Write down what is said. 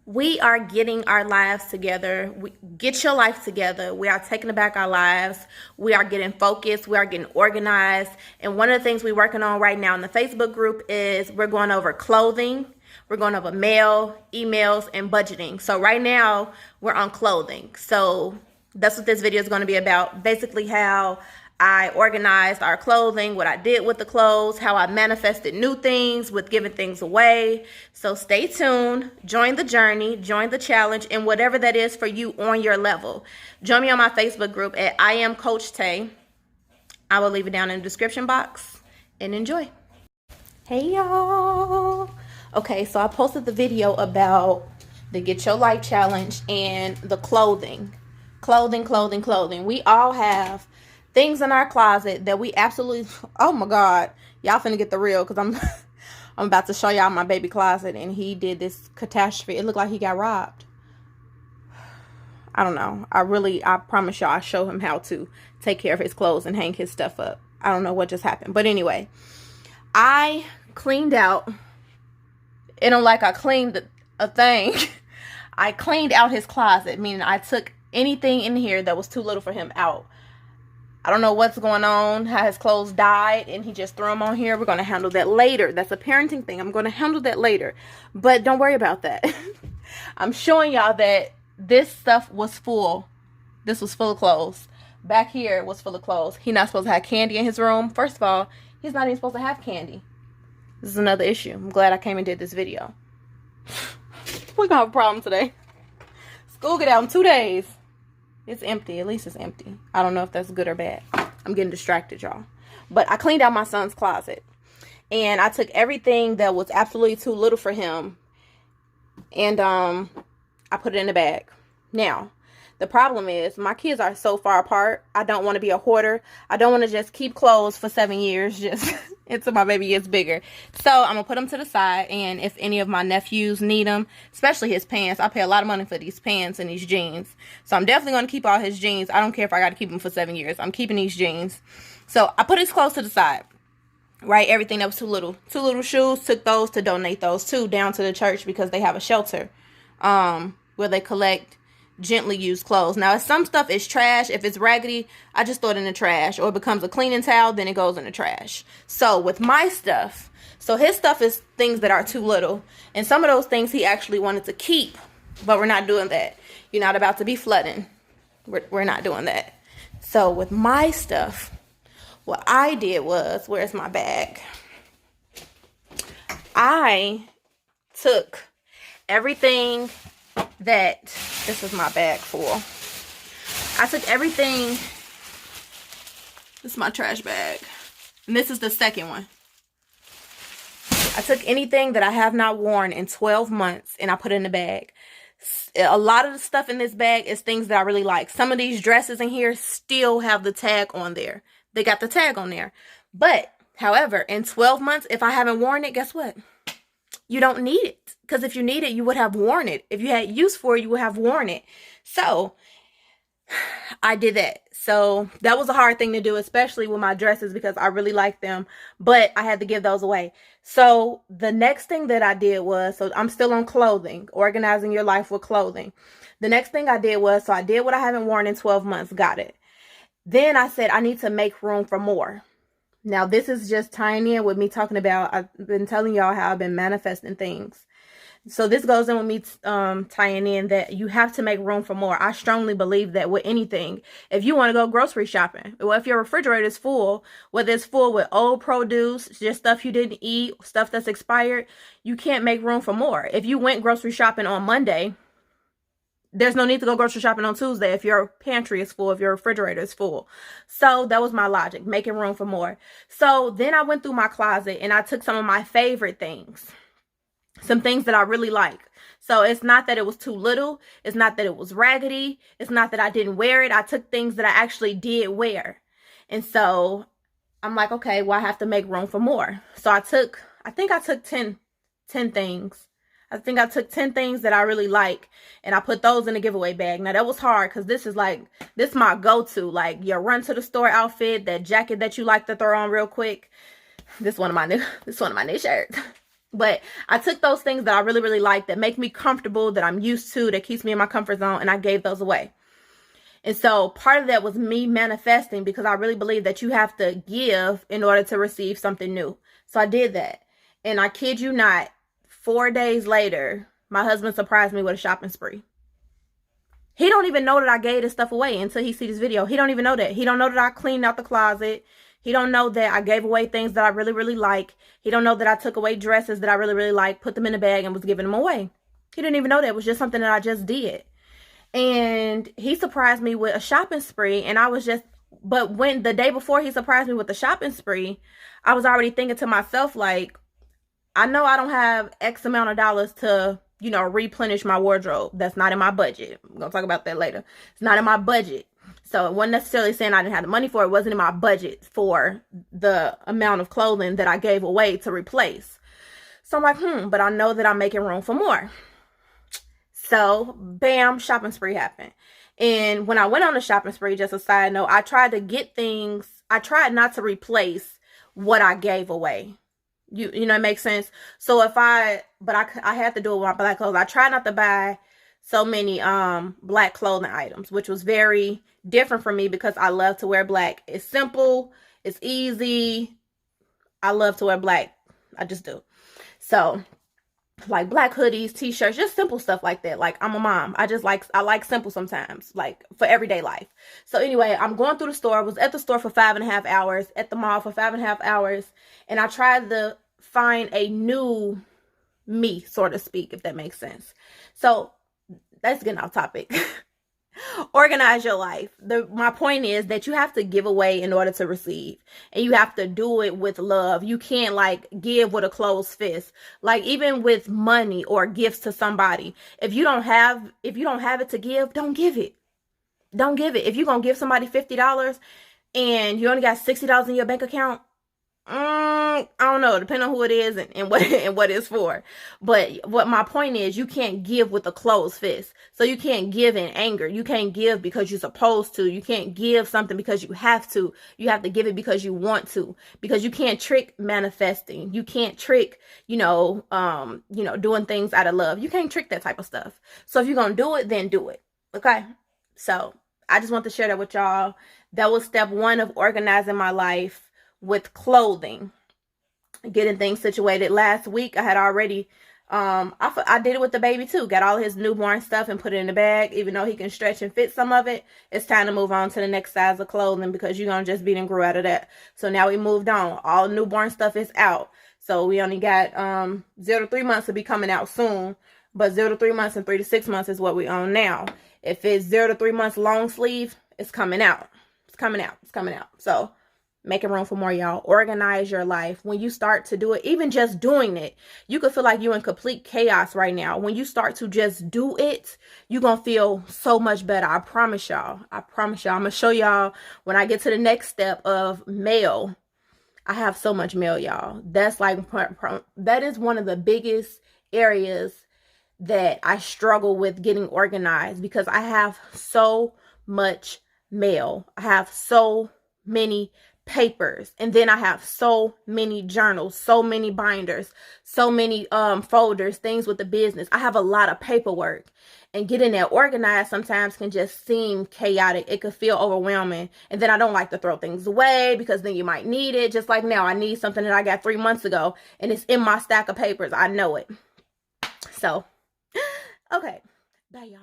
We are getting our lives together. Get your life together. We are taking back our lives. We are getting focused. We are getting organized. And one of the things we're working on right now in the Facebook group is we're going over clothing. We're going over mail, emails, and budgeting. So right now we're on clothing. So that's what this video is going to be about. Basically how I organized our clothing, what I did with the clothes, how I manifested new things with giving things away. So stay tuned, join the journey, join the challenge, and whatever that is for you on your level. Join me on my Facebook group at I Am Coach Tay. I will leave it down in the description box, and enjoy. Hey y'all. Okay, so I posted the video about the Get Your Life Challenge and the clothing. Clothing. We all have things in our closet that we absolutely, oh my God, y'all finna get the real, because I'm about to show y'all my baby closet, and he did this catastrophe. It looked like he got robbed. I don't know. I promise y'all I show him how to take care of his clothes and hang his stuff up. I don't know what just happened. But anyway, I cleaned out, it don't like I cleaned a thing. I cleaned out his closet, meaning I took anything in here that was too little for him out. I don't know what's going on, how his clothes died, and he just threw them on here. We're going to handle that later. That's a parenting thing. I'm going to handle that later. But don't worry about that. I'm showing y'all that this stuff was full. This was full of clothes. Back here was full of clothes. He's not supposed to have candy in his room. First of all, he's not even supposed to have candy. This is another issue. I'm glad I came and did this video. We're going to have a problem today. School get out in 2 days. It's empty. At least it's empty. I don't know if that's good or bad. I'm getting distracted, y'all. But I cleaned out my son's closet. And I took everything that was absolutely too little for him. And I put it in the bag. Now, the problem is my kids are so far apart. I don't want to be a hoarder. I don't want to just keep clothes for 7 years just until my baby gets bigger. So I'm going to put them to the side. And if any of my nephews need them, especially his pants, I pay a lot of money for these pants and these jeans. So I'm definitely going to keep all his jeans. I don't care if I got to keep them for 7 years. I'm keeping these jeans. So I put his clothes to the side. Right? Everything that was too little. 2 little shoes, took those to donate those too down to the church because they have a shelter where they collect gently used clothes. Now, if some stuff is trash, if it's raggedy, I just throw it in the trash, or it becomes a cleaning towel, then it goes in the trash. So with my stuff, so his stuff is things that are too little, and some of those things he actually wanted to keep, but we're not doing that. You're not about to be flooding. We're not doing that. So with my stuff, what I did was, where's my bag? I took everything that, this is my bag full. I took everything, this is my trash bag, and this is the second one. I took anything that I have not worn in 12 months and I put it in the bag. A lot of the stuff in this bag is things that I really like. Some of these dresses in here still have the tag on there. They got the tag on there. But, however, in 12 months, if I haven't worn it, guess what? You don't need it. Because if you need it, you would have worn it. If you had use for it, you would have worn it. So, I did that. So, that was a hard thing to do, especially with my dresses because I really like them. But I had to give those away. So, the next thing that I did was, so I'm still on clothing, organizing your life with clothing. The next thing I did was, so I did what I haven't worn in 12 months, got it. Then I said, I need to make room for more. Now, this is just tying in with me talking about, I've been telling y'all how I've been manifesting things. So this goes in with me tying in that you have to make room for more. I strongly believe that with anything, if you want to go grocery shopping, or if your refrigerator is full, whether it's full with old produce, just stuff you didn't eat, stuff that's expired, you can't make room for more. If you went grocery shopping on Monday, there's no need to go grocery shopping on Tuesday if your pantry is full, if your refrigerator is full. So that was my logic, making room for more. So then I went through my closet and I took some of my favorite things. Some things that I really like. So it's not that it was too little. It's not that it was raggedy. It's not that I didn't wear it. I took things that I actually did wear. And so I'm like, okay, well, I have to make room for more. So I think I took 10 things. I think I took 10 things that I really like, and I put those in a giveaway bag. Now, that was hard because this is my go-to. Like, your run to the store outfit, that jacket that you like to throw on real quick. This one of my new shirts. But I took those things that I really, really like, that make me comfortable, that I'm used to, that keeps me in my comfort zone, and I gave those away. And so part of that was me manifesting, because I really believe that you have to give in order to receive something new. So I did that. And I kid you not, 4 days later, my husband surprised me with a shopping spree. He don't even know that I gave this stuff away until he sees this video. He don't even know that. He don't know that I cleaned out the closet. He don't know that I gave away things that I really, really like. He don't know that I took away dresses that I really, really like, put them in a bag, and was giving them away. He didn't even know that. It was just something that I just did. And he surprised me with a shopping spree, and I was just, but when the day before he surprised me with the shopping spree, I was already thinking to myself, like, I know I don't have X amount of dollars to, you know, replenish my wardrobe. That's not in my budget. I'm going to talk about that later. It's not in my budget. So it wasn't necessarily saying I didn't have the money for it. It wasn't in my budget for the amount of clothing that I gave away to replace. So I'm like, but I know that I'm making room for more. So bam, shopping spree happened. And when I went on the shopping spree, just a side note, I tried to get things, I tried not to replace what I gave away. You know, it makes sense. So if I had to do it with my black clothes. I tried not to buy so many black clothing items, which was very different for me, because I love to wear black. It's simple, it's easy. I love to wear black. I just do. So like black hoodies, t-shirts, just simple stuff like that. Like, I'm a mom. I like simple sometimes, like for everyday life. So anyway, I'm going through the store. I was at the store for 5.5 hours, at the mall for 5.5 hours. And I tried to find a new me, so to speak, if that makes sense. So that's getting off topic. Organize your life. My point is that you have to give away in order to receive, and you have to do it with love. You can't like give with a closed fist. Like, even with money or gifts to somebody, if you don't have it to give, don't give it. Don't give it. If you're gonna give somebody $50 and you only got $60 in your bank account, I don't know, depending on who it is and what it's for. But what my point is, you can't give with a closed fist. So you can't give in anger. You can't give because you're supposed to. You can't give something because you have to. You have to give it because you want to. Because you can't trick manifesting. You can't trick, doing things out of love. You can't trick that type of stuff. So if you're gonna do it, then do it. Okay? So I just want to share that with y'all. That was step 1 of organizing my life with clothing, getting things situated. Last week I had already I did it with the baby too. Got all his newborn stuff and put it in the bag. Even though he can stretch and fit some of it, it's time to move on to the next size of clothing, because you're gonna just beat and grew out of that. So now we moved on. All newborn stuff is out. So we only got 0 to 3 months to be coming out soon, but 0 to 3 months and 3 to 6 months is what we own now. If it's 0 to 3 months long sleeve, it's coming out. It's coming out. It's coming out. So making room for more, y'all. Organize your life. When you start to do it, even just doing it, you could feel like you're in complete chaos right now. When you start to just do it, you're going to feel so much better. I promise y'all. I promise y'all. I'm going to show y'all when I get to the next step of mail. I have so much mail, y'all. That's like, that is one of the biggest areas that I struggle with getting organized, because I have so much mail. I have so many papers, and then I have so many journals, so many binders, so many folders, things with the business. I have a lot of paperwork, and getting that organized sometimes can just seem chaotic. It could feel overwhelming, and then I don't like to throw things away, because then you might need it. Just like now, I need something that I got 3 months ago, and it's in my stack of papers. I know it. So okay, bye y'all.